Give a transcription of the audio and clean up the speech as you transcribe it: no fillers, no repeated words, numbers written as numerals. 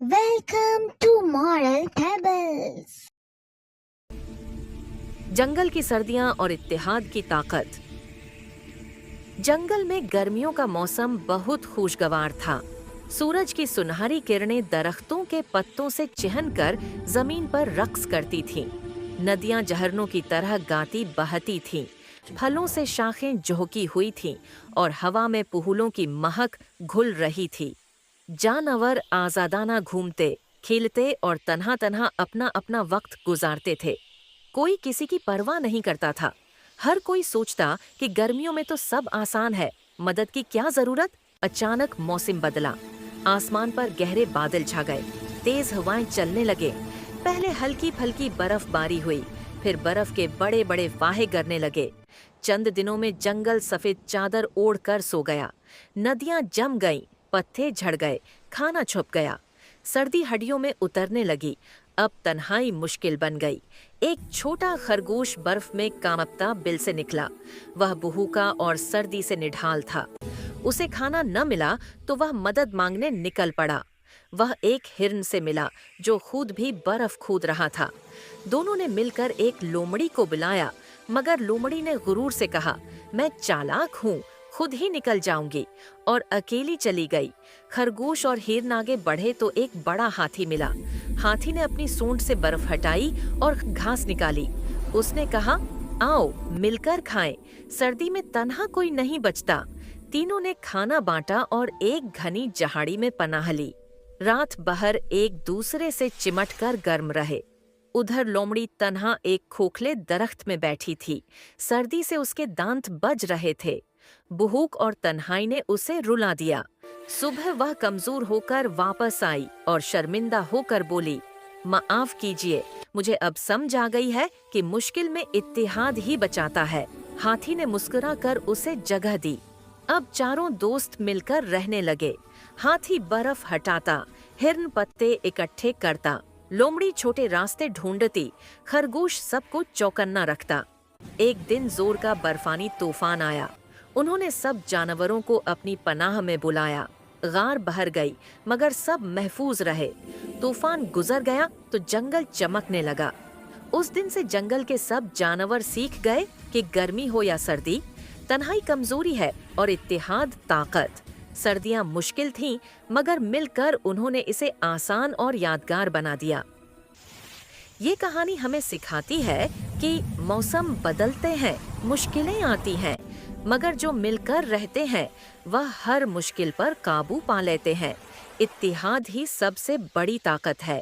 Welcome to Moral Pebbles. जंगल की सर्दियां और इत्तेहाद की ताकत। जंगल में गर्मियों का मौसम बहुत खुशगवार था। सूरज की सुनहरी किरणें दरख्तों के पत्तों से चिहनकर जमीन पर रक्स करती थीं। नदियां झरनों की तरह गाती बहती थीं। फलों से शाखें झोंकी हुई थीं और हवा में पुहुलों की महक घुल रही थी। जानवर आजादाना घूमते, खेलते और तन्हा तन्हा अपना अपना वक्त गुजारते थे। कोई किसी की परवाह नहीं करता था। हर कोई सोचता कि गर्मियों में तो सब आसान है, मदद की क्या जरूरत। अचानक मौसम बदला। आसमान पर गहरे बादल छा गए। तेज हवाएं चलने लगे। पहले हल्की फल्की बर्फबारी हुई, फिर बर्फ के बड़े बड़े फाहे गिरने लगे। चंद दिनों में जंगल सफेद चादर ओढ़ कर सो गया। नदियां जम गईं, पत्ते झड़ गए, खाना छुप गया। सर्दी हड्डियों में उतरने लगी। अब तन्हाई मुश्किल बन गई। एक छोटा खरगोश बर्फ में कांपता बिल से निकला। वह बुहुका और सर्दी से निढाल था। उसे खाना न मिला तो वह मदद मांगने निकल पड़ा। वह एक हिरन से मिला जो खुद भी बर्फ खूद रहा था। दोनों ने मिलकर एक लोमड़ी को बुलाया, मगर लोमड़ी ने गुरूर से कहा, मैं चालाक हूँ, खुद ही निकल जाऊंगी, और अकेली चली गई। खरगोश और हिरन आगे बढ़े तो एक बड़ा हाथी मिला। हाथी ने अपनी सूंड से बर्फ हटाई और घास निकाली। उसने कहा, आओ मिलकर खाएं, सर्दी में तन्हा कोई नहीं बचता। तीनों ने खाना बांटा और एक घनी जहाड़ी में पनाह ली। रात भर एक दूसरे से चिमटकर गर्म रहे। उधर लोमड़ी तन्हा एक खोखले दरख्त में बैठी थी। सर्दी से उसके दांत बज रहे थे। बुहुक और तन्हाई ने उसे रुला दिया। सुबह वह कमजोर होकर वापस आई और शर्मिंदा होकर बोली, माफ कीजिए, मुझे अब समझ आ गई है कि मुश्किल में इत्तेहाद ही बचाता है। हाथी ने मुस्कुराकर उसे जगह दी। अब चारों दोस्त मिलकर रहने लगे। हाथी बर्फ हटाता, हिरन पत्ते इकट्ठे करता, लोमड़ी छोटे रास्ते ढूंढती, खरगोश सबको चौकन्ना रखता। एक दिन जोर का बर्फानी तूफान आया। उन्होंने सब जानवरों को अपनी पनाह में बुलाया। गार बहर गई, मगर सब महफूज रहे। तूफान गुजर गया तो जंगल चमकने लगा। उस दिन से जंगल के सब जानवर सीख गए कि गर्मी हो या सर्दी, तन्हाई कमजोरी है और इत्तेहाद ताकत। सर्दियां मुश्किल थीं, मगर मिलकर उन्होंने इसे आसान और यादगार बना दिया। ये कहानी हमें सिखाती है कि मौसम बदलते हैं, मुश्किलें आती हैं, मगर जो मिलकर रहते हैं वह हर मुश्किल पर काबू पा लेते हैं। इत्तेहाद ही सबसे बड़ी ताकत है।